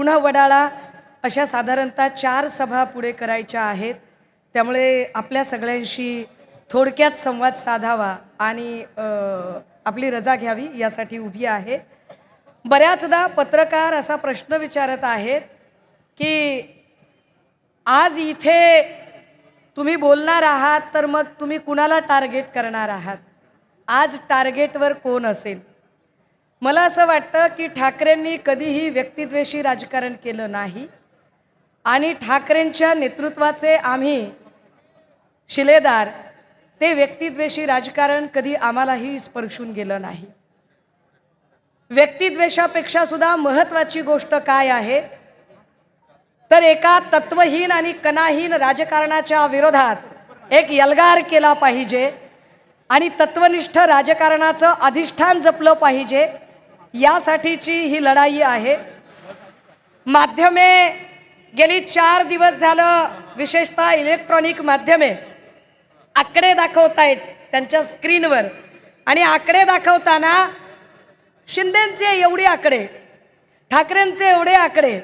पुन्हा वडाळा अशा साधारणतः 4 सभा पुढे करायच्या आहेत। त्यामुळे आपल्या सगळ्यांशी थोडक्यात संवाद साधावा आणि आपली रजा घ्यावी यासाठी उभी आहे। बऱ्याचदा पत्रकार असा प्रश्न विचारत आहेत की आज इथे तुम्ही बोलणार आहात तर मग तुम्ही कुणाला टार्गेट करणार आहात, आज टार्गेटवर कोण असेल। मला असं वाटतं की ठाकरेंनी कधीही व्यक्तिद्वेषी राजकारण केलं नाही आणि ठाकरेंच्या नेतृत्वाचे आम्ही शिलेदार ते व्यक्तिद्वेषी राजकारण कधी आम्हालाही स्पर्शून गेलं नाही। व्यक्तिद्वेषापेक्षा सुद्धा महत्त्वाची गोष्ट काय आहे तर एका तत्वहीन आणि कणाहीन राजकारणाच्या विरोधात एक यल्गार केला पाहिजे आणि तत्वनिष्ठ राजकारणाचं अधिष्ठान जपलं पाहिजे, यासाठीची ही लढाई आहे। माध्यमे गेली 4 दिवस झालं, विशेषतः इलेक्ट्रॉनिक माध्यमे आकडे दाखवतायत त्यांच्या स्क्रीनवर आणि आकडे दाखवताना शिंदेंचे एवढे आकडे, ठाकरेंचे एवढे आकडे,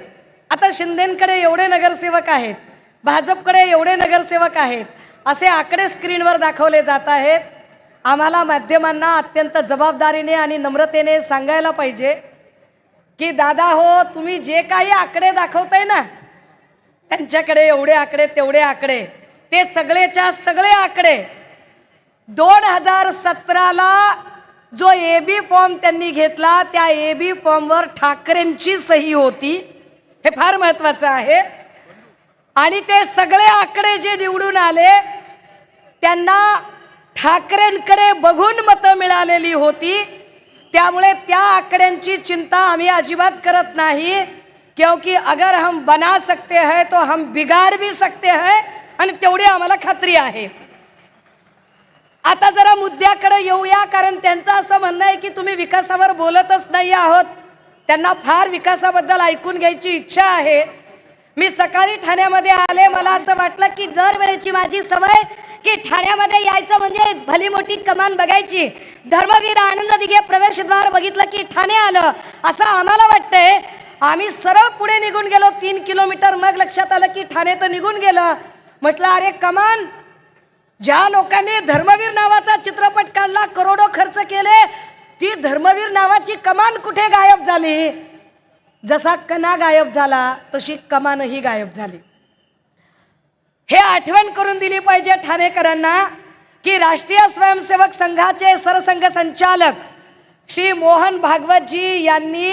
आता शिंदेंकडे एवढे नगरसेवक आहेत, भाजपकडे एवढे नगरसेवक आहेत, असे आकडे स्क्रीनवर दाखवले जात आहेत। आम्हाला माध्यमांना अत्यंत जबाबदारीने आणि नम्रतेने सांगायला पाहिजे की दादा हो, तुम्ही जे काही आकडे दाखवताय ना, त्यांच्याकडे एवढे आकडे तेवढे आकडे, ते सगळेच्या सगळे आकडे 2017ला जो एबी फॉर्म त्यांनी घेतला त्या एबी फॉर्मवर ठाकरेंची सही होती, हे फार महत्त्वाचं आहे। आणि ते सगळे आकडे जे निवडून आले त्यांना ठाकरेंकडे बघून मतं मिळालेली होती। त्यामुळे त्या आकड्यांची चिंता आम्ही अजिबात करत नाही, क्योंकि अगर हम बना सकते हैं तो हम बिगाड़ भी सकते हैं आणि तेवढी आम्हाला खात्री आहे। आता जरा मुद्द्याकडे येऊया, कारण त्यांचं असं म्हणणं आहे की तुम्ही विकासावर बोलतच नाही आहोत। त्यांना फार विकासाबद्दल ऐकून घ्यायची इच्छा आहे। मी सकाळी ठाण्यामध्ये आले, मला असं वाटलं की दरवेळेची माझी सवय की ठाण्यामध्ये यायचं म्हणजे भली मोठी कमान बघायची, धर्मवीर आनंद दिघे प्रवेशद्वार बघितलं की ठाणे आलं असं आम्हाला वाटतंय। आम्ही सरळ पुढे निघून गेलो 3 किलोमीटर, मग लक्षात आलं की ठाणे तर निघून गेलं। म्हटलं अरे कमान, ज्या लोकांनी धर्मवीर नावाचा चित्रपट काढला, करोडो खर्च केले, ती धर्मवीर नावाची कमान कुठे गायब झाली? जसा कणा गायब झाला तशी कमानही गायब झाली। हे आठवण करून दिली पाहिजे ठाणेकरांना की राष्ट्रीय स्वयंसेवक संघाचे सरसंघ संचालक श्री मोहन भागवतजी यांनी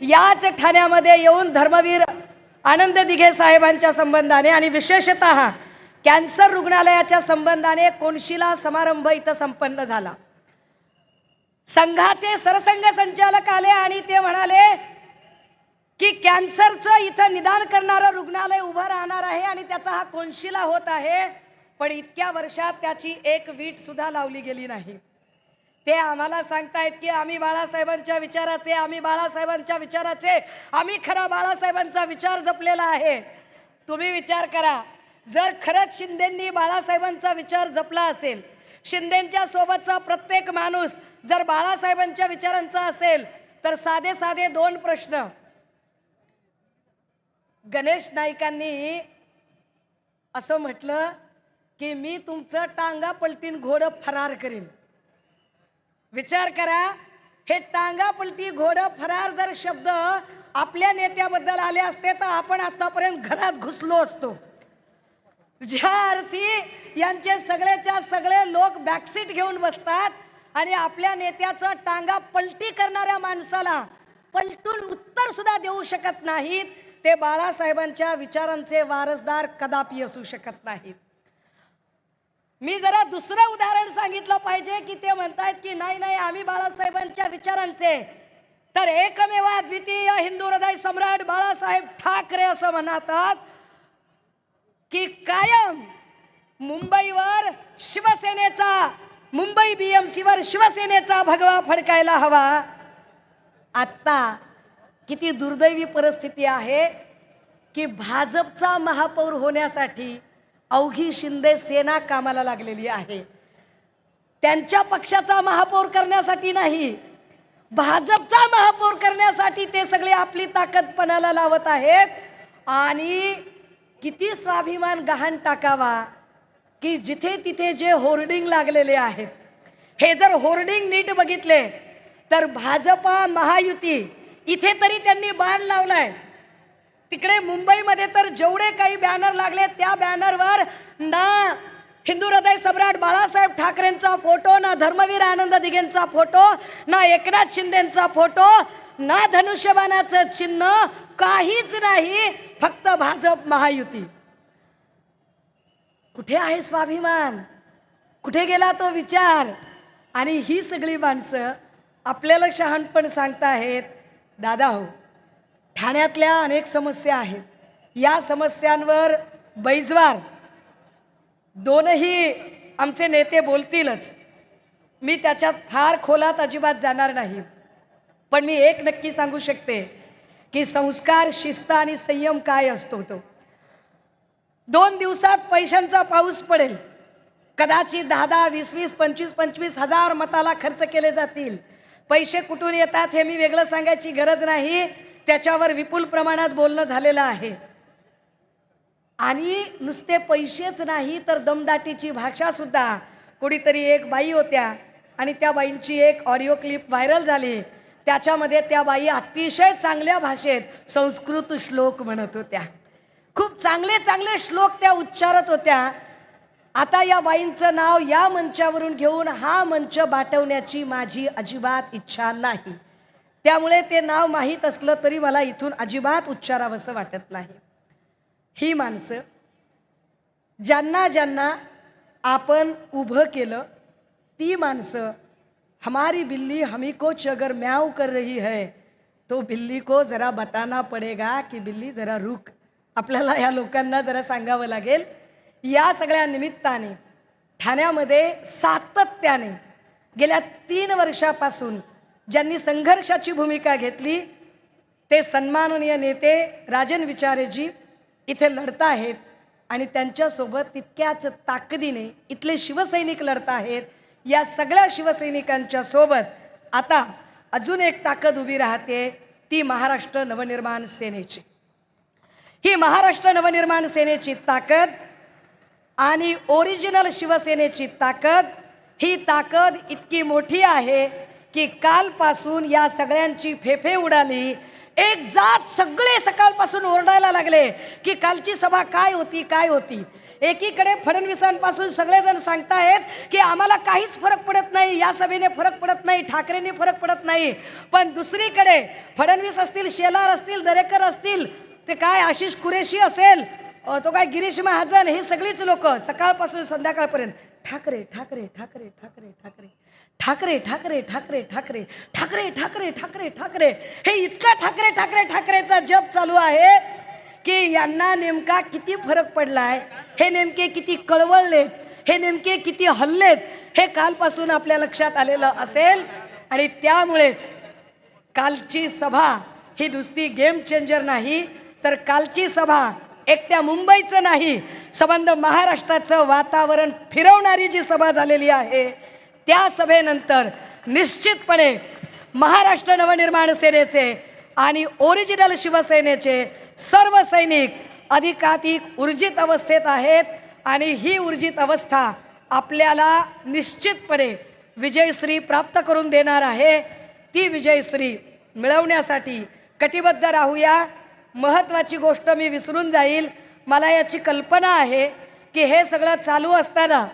याच ठाण्यामध्ये येऊन धर्मवीर आनंद दिघे साहेबांच्या संबंधाने आणि विशेषतः कॅन्सर रुग्णालयाच्या संबंधाने कोनशिला समारंभ इथं संपन्न झाला। संघाचे सरसंघ संचालक आले आणि ते म्हणाले की कॅन्सरचं इथं निदान करणारं रुग्णालय उभं राहणार आहे आणि त्याचा हा कोनशिला होत आहे, पण इतक्या वर्षात त्याची एक वीट सुद्धा लावली गेली नाही। ते आम्हाला सांगतायत की आम्ही बाळासाहेबांच्या विचाराचे, आम्ही बाळासाहेबांच्या विचाराचे, आम्ही खरा बाळासाहेबांचा विचार जपलेला आहे। तुम्ही विचार करा, जर खरंच शिंदेंनी बाळासाहेबांचा विचार जपला असेल, शिंदेंच्या सोबतचा प्रत्येक माणूस जर बाळासाहेबांच्या विचारांचा असेल, तर साधे साधे 2 प्रश्न। गणेश नाईकांनी असं म्हटलं की मी तुमचं टांगा पलटीन घोडं फरार करीन। विचार करा, हे टांगा पलटी घोडं फरार जर शब्द आपल्या नेत्याबद्दल आले असते तर आपण आतापर्यंत घरात घुसलो असतो। ज्या अर्थी यांचे सगळेच्या सगळे लोक बॅकसीट घेऊन बसतात आणि आपल्या नेत्याचं टांगा पलटी करणाऱ्या माणसाला पलटून उत्तर सुद्धा देऊ शकत नाहीत, ते बाळासाहेबांच्या विचारांचे वारसदार कदापि असू शकत नाहीत। मी जरा दुसरं उदाहरण सांगितलं पाहिजे की ते म्हणतात की नाही नाही आम्ही बाळासाहेबांच्या विचारांचे, तर एकमेव द्वितीय हिंदू हृदय सम्राट बाळासाहेब ठाकरे असं म्हणतात की कायम मुंबईवर शिवसेनेचा, मुंबई बीएमसीवर शिवसेनेचा भगवा फडकायला हवा। आता किती दुर्दैवी परिस्थिती आहे की भाजपचा महापौर होण्यासाठी अवघी शिंदे सेना कामाला लागलेली आहे। त्यांच्या पक्षाचा महापौर करण्यासाठी नाही, भाजपचा महापौर करण्यासाठी ते सगळे आपली ताकद पणाला लावत आहेत. आणि किती स्वाभिमान गहाण टाकावा की जिथे तिथे जे होर्डिंग लागलेले आहेत, हे जर होर्डिंग नीट बघितले तर भाजपा महायुती इथे तरी त्यांनी बाण लावलाय. तिकडे मुंबईमध्ये तर जेवढे काही बॅनर लागले त्या बॅनरवर ना हिंदू हृदय सम्राट बाळासाहेब ठाकरेंचा फोटो, ना धर्मवीर आनंद दिघेंचा फोटो, ना एकनाथ शिंदेंचा फोटो, ना धनुष्यबाणाचं चिन्ह, काहीच नाही, फक्त भाजप महायुती. कुठे आहे स्वाभिमान? कुठे गेला तो विचार? आणि ही सगळी माणसं आपल्याला शहाणपण सांगताहेत. दादा हो, ठाण्यातल्या अनेक समस्या आहेत. या समस्यांवर बैजवार दोनही आमचे नेते बोलतीलच. मी त्याच्यात फार खोलात अजिबात जाणार नाही. पण मी एक नक्की सांगू शकते की संस्कार, शिस्त आणि संयम काय असतो तो. 2 दिवसात पैशांचा पाऊस पडेल. कदाचित 10-10, 20-20, 25-25 हजार मताला खर्च केले जातील. पैसे कुठून येतात हे मी वेगळं सांगायची गरज नाही. त्याच्यावर विपुल प्रमाणात बोलणं झालेलं आहे. आणि नुसते पैसेच नाही तर दमदाटीची भाषा सुद्धा. कोणीतरी एक बाई होत्या आणि त्या बाईंची एक ऑडिओ क्लिप व्हायरल झाली. त्याच्यामध्ये त्या बाई अतिशय चांगल्या भाषेत संस्कृत श्लोक म्हणत होत्या. खूप चांगले चांगले श्लोक त्या उच्चारत होत्या. आता या बाईंचं नाव या मंचावरून घेऊन हा मंच बाटवण्याची माझी अजिबात इच्छा नाही. त्यामुळे ते नाव माहीत असलं तरी मला इथून अजिबात उच्चारावंसं वाटत नाही. ही माणसं ज्यांना ज्यांना आपण उभं केलं ती माणसं, हमारी बिल्ली हमी को अगर म्याऊ कर रही है तो बिल्ली को जरा बताना पडेगा की बिल्ली जरा रुक. आपल्याला या लोकांना जरा सांगावं लागेल. या सगळ्या निमित्ताने ठाण्यामध्ये सातत्याने गेल्या 3 वर्षापासून ज्यांनी संघर्षाची भूमिका घेतली ते सन्माननीय नेते राजन विचारेजी इथे लढत आहेत. आणि त्यांच्यासोबत तितक्याच ताकदीने इथले शिवसैनिक लढत आहेत. या सगळ्या शिवसैनिकांच्या सोबत आता अजून एक ताकद उभी राहते, ती महाराष्ट्र नवनिर्माण सेनेची. ही महाराष्ट्र नवनिर्माण सेनेची ताकद आणि ओरिजिनल शिवसेनेची ताकद, ही ताकद इतकी मोठी आहे की कालपासून या सगळ्यांची फेफे उडाली. एक जात सगळे सकाळपासून ओरडायला लागले की कालची सभा काय होती काय होती. एकीकडे फडणवीसांपासून सगळेजण सांगतायत की आम्हाला काहीच फरक पडत नाही, या सभेने फरक पडत नाही, ठाकरेंनी फरक पडत नाही. पण दुसरीकडे फडणवीस असतील, शेलार असतील, दरेकर असतील, ते काय आशिष कुरेशी असेल, तो काय गिरीश महाजन, हे सगळीच लोक सकाळपासून संध्याकाळपर्यंत ठाकरे ठाकरे ठाकरे ठाकरे ठाकरे ठाकरे ठाकरे ठाकरे ठाकरे ठाकरे ठाकरे ठाकरे ठाकरे, हे इतका ठाकरे ठाकरे ठाकरेचा जप चालू आहे की यांना नेमका किती फरक पडलाय, हे नेमके किती कळवळलेत, हे नेमके किती हल्लेत, हे कालपासून आपल्या लक्षात आलेलं असेल. आणि त्यामुळेच कालची सभा ही नुसती गेम चेंजर नाही, तर कालची सभा एकट्या मुंबईचं नाही, संबंध महाराष्ट्राचं वातावरण फिरवणारी जी सभा झालेली आहे, त्या सभेनंतर निश्चितपणे महाराष्ट्र नवनिर्माण सेनेचे आणि ओरिजिनल शिवसेनेचे सर्व सैनिक अधिकाधिक ऊर्जित अवस्थेत आहेत. आणि ही ऊर्जित अवस्था आपल्याला निश्चितपणे विजयश्री प्राप्त करून देणार आहे. ती विजयश्री मिळवण्यासाठी कटिबद्ध राहूया. महत्त्वाची गोष्ट मी विसरून जाईल. मला याची कल्पना आहे की हे सगळं चालू असताना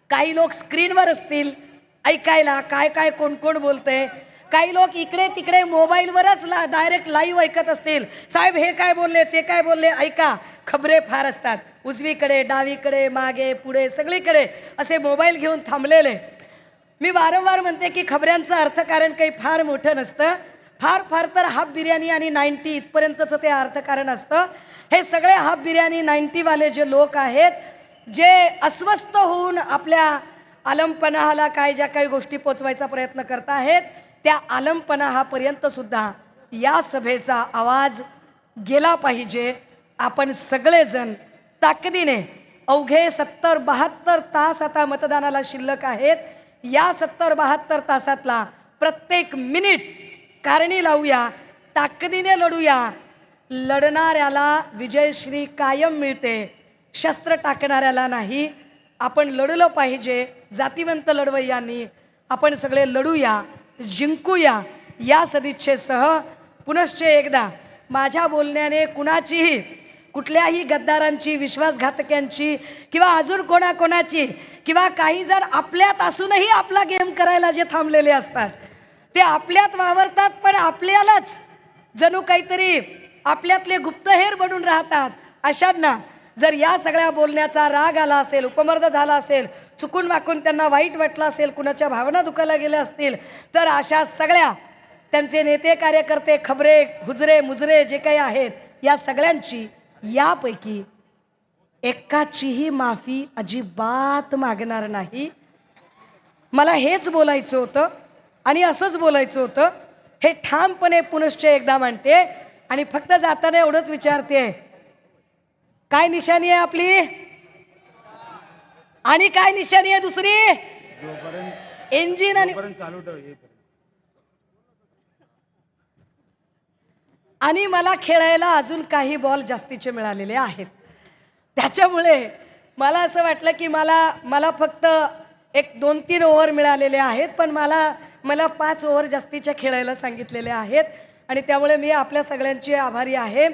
काही लोक स्क्रीनवर असतील ऐकायला काय काय कोण कोण बोलतंय. काही लोक इकडे तिकडे मोबाईलवरच डायरेक्ट लाईव्ह ऐकत असतील. साहेब हे काय बोलले, ते काय बोलले, ऐका. खबरे फार असतात, उजवीकडे डावीकडे मागे पुढे सगळीकडे असे मोबाईल घेऊन थांबलेले. मी वारंवार म्हणते की खबऱ्यांचं अर्थकारण काही फार मोठं नसतं. फार फार तर हाफ बिर्याणी आणि 90 इथपर्यंतचं ते अर्थकारण असतं. हे सगळे हाफ बिर्याणी 90वाले जे लोक आहेत, जे अस्वस्थ होऊन आपल्या आलमपणाला काय ज्या काही गोष्टी पोचवायचा प्रयत्न करत आहेत, त्या आलमपणापर्यंत सुद्धा या सभेचा आवाज गेला पाहिजे. आपण सगळेजण ताकदीने अवघे 70-72 तास आता मतदानाला शिल्लक आहेत. या 70-72 तासातला प्रत्येक मिनिट कारणी लावूया, ताकदीने लढूया. लढणाऱ्याला विजयश्री कायम मिळते, शस्त्र टाकणाऱ्याला नाही. आपण लढलं पाहिजे. जातीवंत लढवय्यांनी आपण सगळे लढूया, जिंकूया. या सदिच्छेसह पुनश्च एकदा माझ्या बोलण्याने कुणाचीही, कुठल्याही गद्दारांची, विश्वासघातक्यांची किंवा अजून कोणाकोणाची किंवा काही जण आपल्यात असूनही आपला गेम करायला जे थांबलेले असतात ते आपल्यात वावरतात, पण आपल्यालाच जणू काहीतरी आपल्यातले गुप्तहेर बनून राहतात. अशांना जर या सगळ्या बोलण्याचा राग आला असेल, उपमर्द झाला असेल, चुकून वाकून त्यांना वाईट वाटलं असेल, कुणाच्या भावना दुखायला गेल्या असतील, तर अशा सगळ्या त्यांचे नेते, कार्यकर्ते, खबरे, हुजरे, मुजरे जे काही आहेत, या सगळ्यांची यापैकी एकाचीही माफी अजिबात मागणार नाही. मला हेच बोलायचं होतं आणि असंच बोलायचं होतं. हे ठामपणे पुनश्च एकदा म्हणते आणि फक्त जाताना एवढंच विचारते, काय निशाणी आहे आपली आणि काय निशाणी आहे दुसरी? इंजिन आणि आणि मला खेळायला अजून काही बॉल जास्तीचे मिळालेले आहेत. त्याच्यामुळे मला असं वाटलं की मला फक्त एक 2-3 ओव्हर मिळालेले आहेत, पण मला 5 ओव्हर जास्तीच्या खेळायला सांगितलेले आहेत. आणि त्यामुळे मी आपल्या सगळ्यांची आभारी आहे.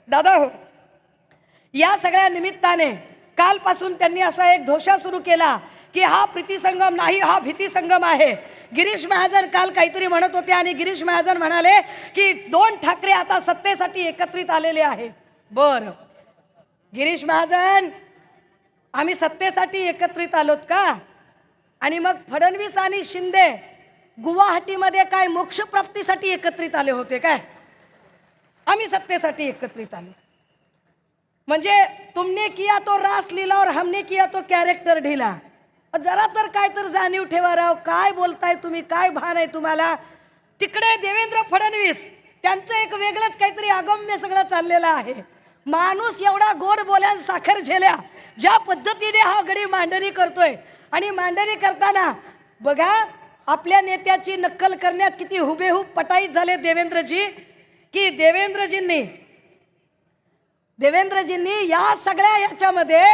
दादा हो, या सगळ्या निमित्ताने कालपासून त्यांनी असा एक धोशा सुरू केला की हा प्रीतिसंगम नाही, हा भीतिसंगम आहे. गिरीश महाजन काल काहीतरी म्हणत होते आणि गिरीश महाजन म्हणाले की 2 ठाकरे आता सत्तेसाठी एकत्रित आलेले आहेत. बर गिरीश महाजन, आम्ही सत्तेसाठी एकत्रित आलोत का? आणि मग फडणवीस आणि शिंदे गुवाहाटीमध्ये काय मोक्षप्राप्तीसाठी एकत्रित आले होते काय? आम्ही सत्तेसाठी एकत्रित आलो. म्हणजे तुमने किया तो रास लीला और हमने किया तो कॅरेक्टर ढीला. जरा तर काय तर जाणीव ठेवा राव. काय बोलताय तुम्ही? काय भान आहे तुम्हाला? तिकडे देवेंद्र फडणवीस त्यांचं एक वेगळंच काहीतरी अगम्य सगळं चाललेलं आहे. माणूस एवढा गोड बोल्यान साखर झेल्या ज्या पद्धतीने हा गडी मांडणी करतोय, आणि मांडणी करताना बघा आपल्या नेत्याची नक्कल करण्यात किती हुबेहूब पटाईत झाले देवेंद्रजी, की देवेंद्रजींनी या सगळ्या याच्यामध्ये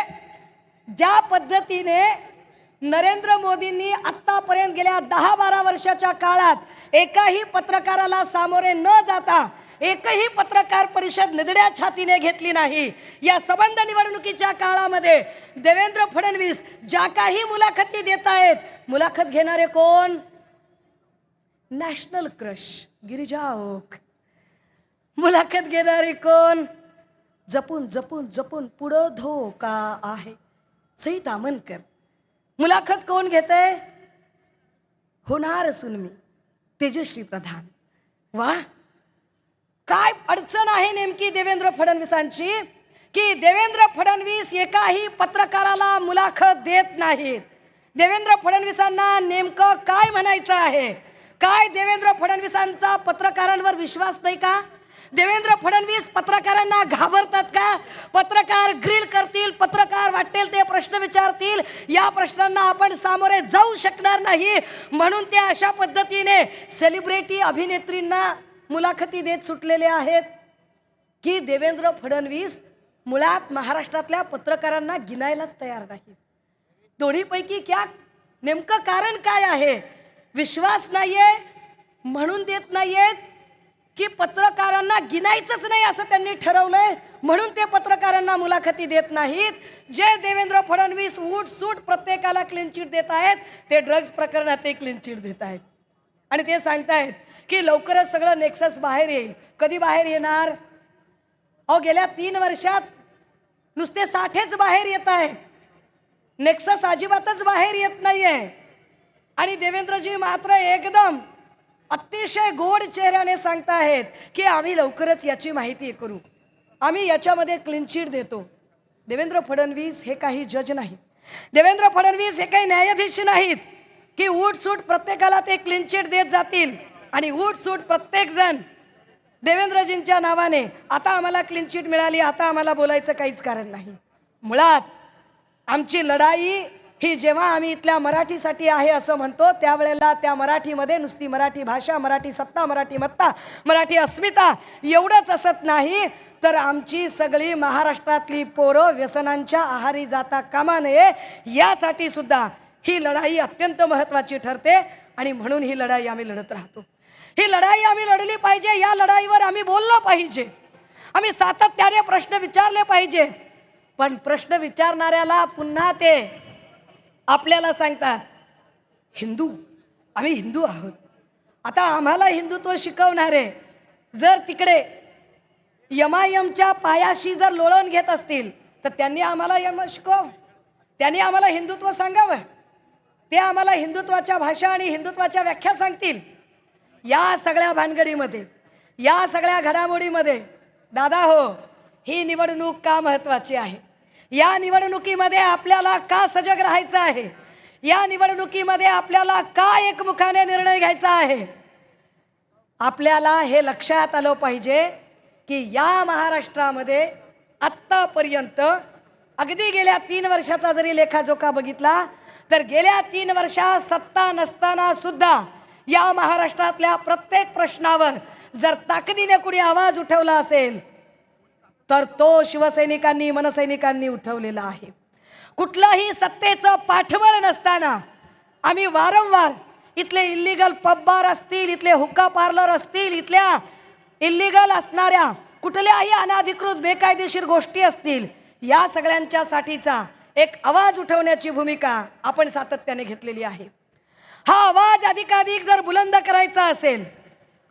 ज्या पद्धतीने नरेंद्र मोदींनी आतापर्यंत गेल्या 10-12 वर्षाच्या काळात एकाही पत्रकाराला सामोरे न जाता एकही पत्रकार परिषद निधड्या छातीने घेतली नाही. या संबंध निवडणुकीच्या काळामध्ये देवेंद्र फडणवीस ज्या काही मुलाखती देत आहेत, मुलाखत घेणारे कोण? National crush Girija Oak. मुलाखत घेणारे कोण? जपून जपून जपून पुढं धोका आहे, सई तामनकर. मुलाखत कोण घेते? होणार सुनमी तेजश्री प्रधान. वा, काय अडचण आहे नेमकी देवेंद्र फडणवीसांची, की देवेंद्र फडणवीस एकाही पत्रकाराला मुलाखत देत नाहीत. देवेंद्र फडणवीसांना नेमकं काय म्हणायचं आहे? काय देवेंद्र फडणवीसांचा पत्रकारांवर विश्वास नाही का? देवेंद्र फडणवीस पत्रकारांना घाबरतात का? पत्रकार ग्रिल करतील, पत्रकार वाटेल ते प्रश्न विचारतील, या प्रश्नांना आपण सामोरे जाऊ शकणार नाही म्हणून ते अशा पद्धतीने सेलिब्रिटी अभिनेत्रींना मुलाखती देत सुटलेले आहेत. की देवेंद्र फडणवीस मुळात महाराष्ट्रातल्या पत्रकारांना गिनायलाच तयार नाहीत. दोन्हीपैकी क्या नेमकं कारण काय आहे? विश्वास नाहीये म्हणून देत नाहीयेत, की पत्रकारांना गिनायचंच नाही असं त्यांनी ठरवलंय म्हणून ते पत्रकारांना मुलाखती देत नाहीत? जे देवेंद्र फडणवीस उठसूट प्रत्येकाला क्लीन चिट देत आहेत, ते ड्रग्ज प्रकरणात ते क्लीन चिट देत आहेत. आणि ते सांगतायत की लवकरच सगळं नेक्सस बाहेर येईल. कधी बाहेर येणार? अहो, गेल्या 3 वर्षात नुसते साठेच बाहेर येत आहेत, नेक्सस अजिबातच बाहेर येत नाहीये. आणि देवेंद्रजी मात्र एकदम अतिशय गोड चेहऱ्याने सांगताहेत की आम्ही लवकरच याची माहिती करू, आम्ही याच्यामध्ये क्लीन चिट देतो. देवेंद्र फडणवीस हे काही जज नाहीत, देवेंद्र फडणवीस हे काही न्यायाधीश नाहीत की उठसूट प्रत्येकाला ते क्लीन चिट देत जातील आणि उठसूट प्रत्येक जण देवेंद्रजींच्या नावाने आता आम्हाला क्लीन चिट मिळाली, आता आम्हाला बोलायचं काहीच कारण नाही. मुळात आमची लढाई ही जेव्हा आम्ही इथल्या मराठीसाठी आहे असं म्हणतो त्यावेळेला त्या मराठीमध्ये नुसती मराठी भाषा, मराठी सत्ता, मराठी मत्ता, मराठी अस्मिता एवढंच असत नाही, तर आमची सगळी महाराष्ट्रातली पोरं व्यसनांच्या आहारी जाता कामा नये यासाठी सुद्धा ही लढाई अत्यंत महत्त्वाची ठरते. आणि म्हणून ही लढाई आम्ही लढत राहतो. ही लढाई आम्ही लढली पाहिजे. या लढाईवर आम्ही बोललो पाहिजे. आम्ही सातत्याने प्रश्न विचारले पाहिजे. पण प्रश्न विचारणाऱ्याला पुन्हा ते आपल्याला सांगतात हिंदू, आम्ही हिंदू आहोत. आता आम्हाला हिंदुत्व शिकवणारे जर तिकडे MIMच्या पायाशी जर लोळण घेत असतील तर त्यांनी आम्हाला शिकवावं, त्यांनी आम्हाला हिंदुत्व सांगावं, ते आम्हाला हिंदुत्वाच्या भाषा आणि हिंदुत्वाच्या व्याख्या सांगतील. या सगळ्या भानगडीमध्ये, या सगळ्या घडामोडीमध्ये दादा हो, ही निवडणूक का महत्त्वाची आहे, या निवडणुकीमध्ये आपल्याला का सजग राहायचं आहे, या निवडणुकीमध्ये आपल्याला का एकमुखाने निर्णय घ्यायचा आहे. आपल्याला हे लक्षात आलं पाहिजे की या महाराष्ट्रामध्ये आत्तापर्यंत अगदी गेल्या 3 वर्षाचा जरी लेखाजोखा बघितला तर गेल्या 3 वर्षात सत्ता नसताना सुद्धा या महाराष्ट्रातल्या प्रत्येक प्रश्नावर जर ताकदीने कुणी आवाज उठवला असेल तर तो शिवसैनिकांनी, मनसैनिकांनी उठवलेला आहे. कुठलाही सत्तेचं पाठबळ नसताना आम्ही वारंवार इथले इल्लीगल पब बार असतील, इथले हुक्का पार्लर असतील, इथल्या इल्लीगल असणाऱ्या कुठल्याही अनाधिकृत बेकायदेशीर गोष्टी असतील, या सगळ्यांच्या साठीचा एक आवाज उठवण्याची भूमिका आपण सातत्याने घेतलेली आहे. हा आवाज अधिकाधिक जर बुलंद करायचा असेल,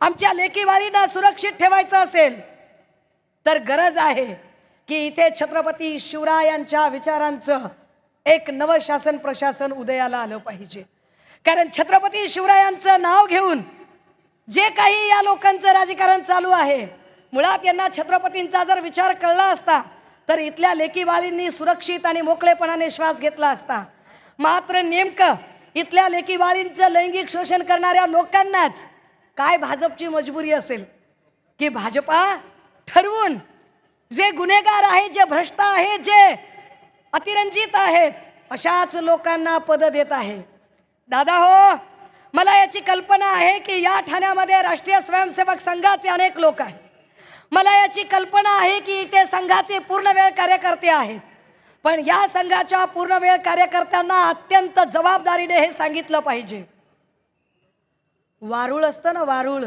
आमच्या लेकीवाळींना सुरक्षित ठेवायचं असेल तर गरज आहे की इथे छत्रपती शिवरायांच्या विचारांचं एक नवं शासन प्रशासन उदयाला आलं पाहिजे. कारण छत्रपती शिवरायांचं नाव घेऊन जे काही या लोकांचं राजकारण चालू आहे, मुळात यांना छत्रपतींचा जर विचार कळला असता तर इथल्या लेकीबाळींनी सुरक्षित आणि मोकळेपणाने श्वास घेतला असता. मात्र नेमकं इथल्या लेकीबाळींचं लैंगिक शोषण करणाऱ्या लोकांनाच काय भाजपची मजबुरी असेल की भाजपा ठरवून जे गुन्हेगार आहेत, जे भ्रष्ट आहेत, जे अतिरंजित आहेत, अशाच लोकांना पद देत आहे. दादा हो, मला याची कल्पना आहे की या ठाण्यामध्ये राष्ट्रीय स्वयंसेवक संघाचे अनेक लोक आहेत. मला याची कल्पना आहे की इथे संघाचे पूर्णवेळ कार्यकर्ते आहेत. पण या संघाच्या पूर्णवेळ कार्यकर्त्यांना अत्यंत जबाबदारीने हे सांगितलं पाहिजे. वारुळ असतं ना, वारुळ,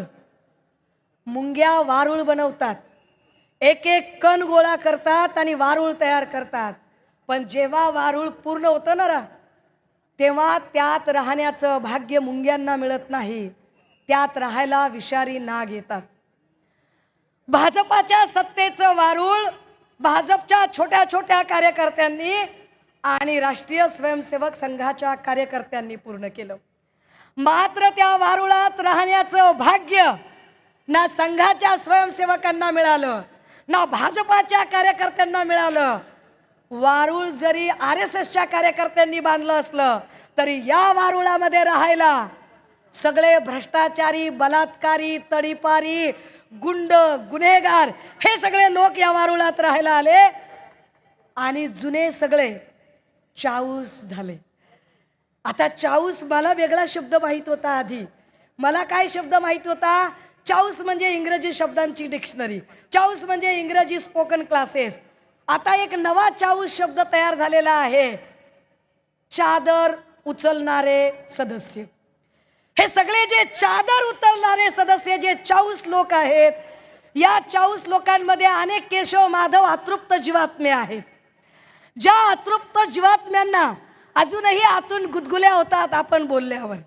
मुंग्या वारुळ बनवतात, एक एक कण गोळा करतात आणि वारुळ तयार करतात. पण जेव्हा वारुळ पूर्ण होतं ना तेव्हा त्यात राहण्याचं भाग्य मुंग्यांना मिळत नाही, त्यात राहायला विषारी नाग येतात. भाजपाच्या सत्तेचं वारुळ भाजपच्या छोट्या छोट्या कार्यकर्त्यांनी आणि राष्ट्रीय स्वयंसेवक संघाच्या कार्यकर्त्यांनी पूर्ण केलं. मात्र त्या वारुळात राहण्याचं भाग्य ना संघाच्या स्वयंसेवकांना मिळालं, ना भाजपाच्या कार्यकर्त्यांना मिळालं. वारुळ जरी RSSच्या कार्यकर्त्यांनी बांधलं असलं तरी या वारुळामध्ये राहायला सगळे भ्रष्टाचारी, बलात्कारी, तडीपारी, गुंड, गुन्हेगार हे सगळे लोक या वारुळात राहायला आले आणि जुने सगळे चाऊस झाले. आता चाऊस, मला वेगळा शब्द माहित होता आधी. मला काय शब्द माहित होता? चाऊस म्हणजे इंग्रजी शब्दांची डिक्शनरी, चाऊस म्हणजे इंग्रजी स्पोकन क्लासेस. आता एक नवा चाऊस शब्द तयार झालेला आहे, चादर उचलणारे सदस्य. हे सगळे जे चादर उचलणारे सदस्य, जे चाऊस लोक आहेत, या चाऊस लोकांमध्ये अनेक केशव माधव अतृप्त जीवात्मे आहेत. ज्या अतृप्त जीवात्म्यांना अजूनही आतून गुदगुल्या होतात आपण बोलल्यावर,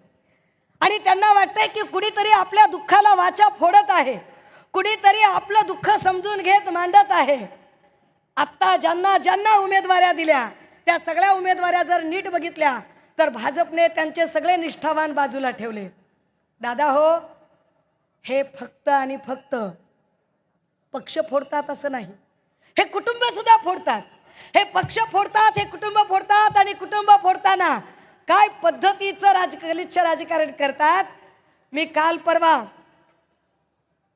आणि त्यांना वाटतंय की कुणीतरी आपल्या दुःखाला वाचा फोडत आहे, कुणीतरी आपलं दुःख समजून घेत मांडत आहे. आत्ता ज्यांना ज्यांना उमेदवाऱ्या दिल्या त्या सगळ्या उमेदवाऱ्या जर नीट बघितल्या तर भाजपने त्यांचे सगळे निष्ठावान बाजूला ठेवले. दादा हो, हे फक्त आणि फक्त पक्ष फोडतात असं नाही, हे कुटुंब सुद्धा फोडतात. हे पक्ष फोडतात, हे कुटुंब फोडतात, आणि कुटुंब फोडताना काय पद्धतीचं गलिच्छ राजकारण करतात. मी काल परवा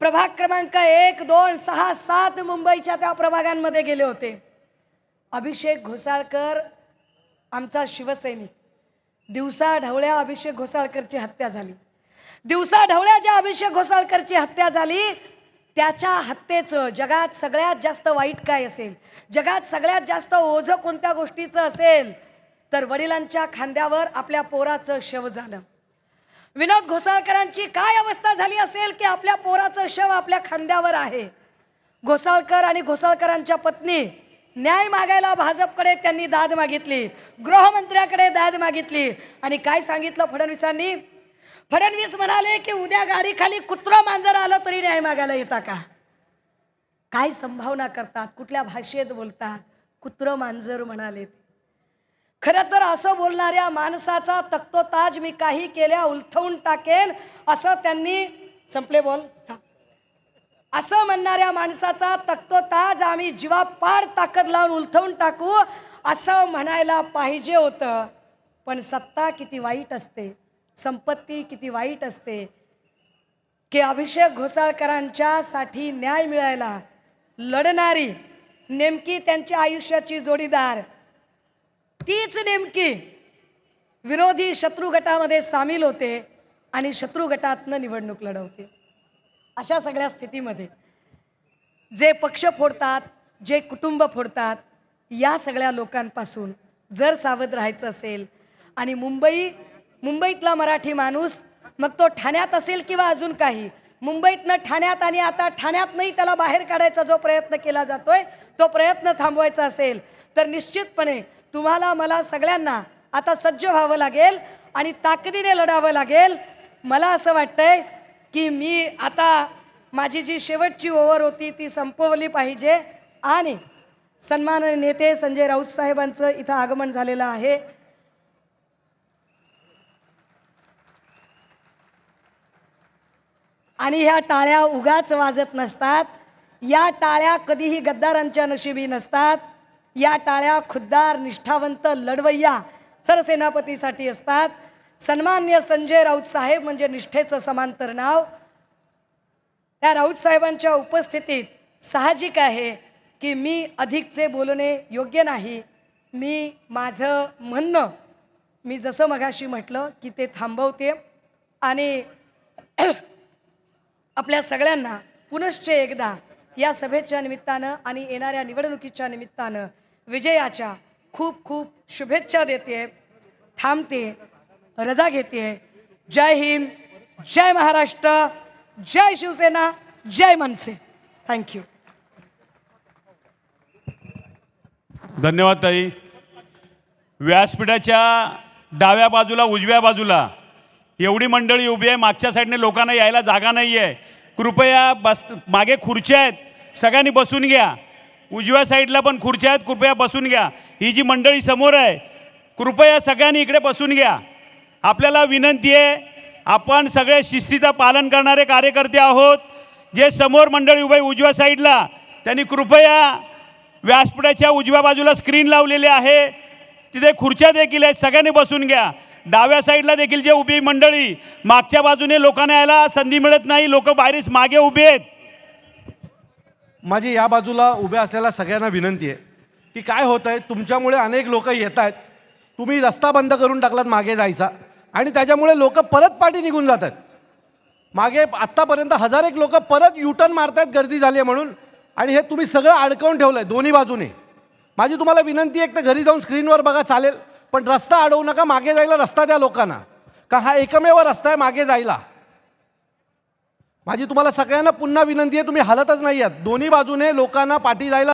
प्रभाग क्रमांक 1, 2, 6, 7 मुंबईच्या त्या प्रभागांमध्ये गेले होते. अभिषेक घोसाळकर आमचा शिवसैनिक दिवसा ढवळ्या अभिषेक घोसाळकरची हत्या झाली. दिवसा ढवळ्या ज्या अभिषेक घोसाळकरची हत्या झाली, त्याच्या हत्येचं जगात सगळ्यात जास्त वाईट काय असेल, जगात सगळ्यात जास्त ओझं कोणत्या गोष्टीचं असेल, तर वडिलांच्या खांद्यावर आपल्या पोराचं शव झालं. विनोद घोसाळकरांची काय अवस्था झाली असेल की आपल्या पोराचं शव आपल्या खांद्यावर आहे. घोसाळकर आणि घोसाळकरांच्या पत्नी न्याय मागायला भाजपकडे त्यांनी दाद मागितली, गृहमंत्र्याकडे दाद मागितली आणि काय सांगितलं फडणवीसांनी? फडणवीस म्हणाले की उद्या गाडी खाली कुत्रा मांजर आलं तरी न्याय मागायला येता का? काय संभावना करतात, कुठल्या भाषेत बोलतात, कुत्र मांजर म्हणाले. खरं तर असं बोलणाऱ्या माणसाचा तख्तोताज मी काही केल्या उलथवून टाकेन असं त्यांनी, संपले बोल, असं म्हणणाऱ्या माणसाचा तख्तोताज आम्ही जीवापाड ताकद लावून उलथवून टाकू असं म्हणायला पाहिजे होतं. पण सत्ता किती वाईट असते, संपत्ती किती वाईट असते की अभिषेक घोसाळकरांच्या साठी न्याय मिळायला लढणारी नेमकी त्यांच्या आयुष्याची जोडीदार तीच नेमकी विरोधी शत्रू गटामध्ये सामील होते आणि शत्रू गटातनं निवडणूक लढवते. अशा सगळ्या स्थितीमध्ये जे पक्ष फोडतात, जे कुटुंब फोडतात, या सगळ्या लोकांपासून जर सावध राहायचं असेल आणि मुंबईतला मराठी माणूस, मग तो ठाण्यात असेल किंवा अजून काही, मुंबईतनं ठाण्यात आणि आता ठाण्यात नाही त्याला बाहेर काढायचा जो प्रयत्न केला जातोय, तो प्रयत्न थांबवायचा असेल तर निश्चितपणे तुम्हाला मला सगळ्यांना आता सज्ज व्हावं लागेल आणि ताकदीने लढावं लागेल. मला असं वाटतंय की मी आता माझी जी शेवटची ओव्हर होती ती संपवली पाहिजे आणि सन्माननीय नेते संजय राऊत साहेबांचं इथं आगमन झालेलं आहे. आणि ह्या टाळ्या उगाच वाजत नसतात, या टाळ्या कधीही गद्दारांच्या नशिबी नसतात. या टाळ्या खुद्दार निष्ठावंत लढवय्या सरसेनापतीसाठी असतात. सन्माननीय संजय राऊत साहेब म्हणजे निष्ठेचं समांतर नाव. त्या राऊत साहेबांच्या उपस्थितीत साहजिक आहे की मी अधिकचे बोलणे योग्य नाही. मी माझं म्हणणं मी जसं मगाशी म्हटलं की ते थांबवते आणि आपल्या सगळ्यांना पुनश्च एकदा या सभेच्या निमित्तानं आणि येणाऱ्या निवडणुकीच्या निमित्तानं विजयाच्या खूप खूप शुभेच्छा देते. थांबते, रजा घेते. जय हिंद, जय महाराष्ट्र, जय शिवसेना, जय मनसे. थँक्यू. धन्यवाद ताई. व्यासपीठाच्या डाव्या बाजूला उजव्या बाजूला एवढी मंडळी उभी आहे, मागच्या साईडने लोकांना यायला जागा नाही आहे. कृपया मागे खुर्च्या आहेत, सगळ्यांनी बसून घ्या. उजव्या साईडला पण खुर्च्या आहेत, कृपया बसून घ्या. ही जी मंडळी समोर आहे, कृपया सगळ्यांनी इकडे बसून घ्या. आपल्याला विनंती आहे, आपण सगळे शिस्तीचं पालन करणारे कार्यकर्ते आहोत. जे समोर मंडळी उभे उजव्या साईडला, त्यांनी कृपया व्यासपीठाच्या उजव्या बाजूला स्क्रीन लावलेली आहे, तिथे खुर्च्या देखील आहेत, सगळ्यांनी बसून घ्या. डाव्या साईडला देखील जे उभी मंडळी, मागच्या बाजूने लोकांना यायला संधी मिळत नाही, लोक बाहेरच मागे उभे आहेत. माझी या बाजूला उभ्या असलेल्या सगळ्यांना विनंती आहे की काय होतं आहे, तुमच्यामुळे अनेक लोक येत आहेत. तुम्ही रस्ता बंद करून टाकलात मागे जायचा आणि त्याच्यामुळे लोक परत पाठी निघून जात आहेत. मागे आत्तापर्यंत 1000 लोक परत युटर्न मारत आहेत गर्दी झाली आहे म्हणून, आणि हे तुम्ही सगळं अडकवून ठेवलं आहे दोन्ही बाजूने. माझी तुम्हाला विनंती आहे, एक तर घरी जाऊन स्क्रीनवर बघा चालेल, पण रस्ता अडवू नका. मागे जायला रस्ता द्या लोकांना, का हा एकमेव रस्ता आहे मागे जायला. माझी तुम्हाला सगळ्यांना पुन्हा विनंती आहे, तुम्ही हलतच नाही आहात. दोन्ही बाजूने लोकांना पाठी जायला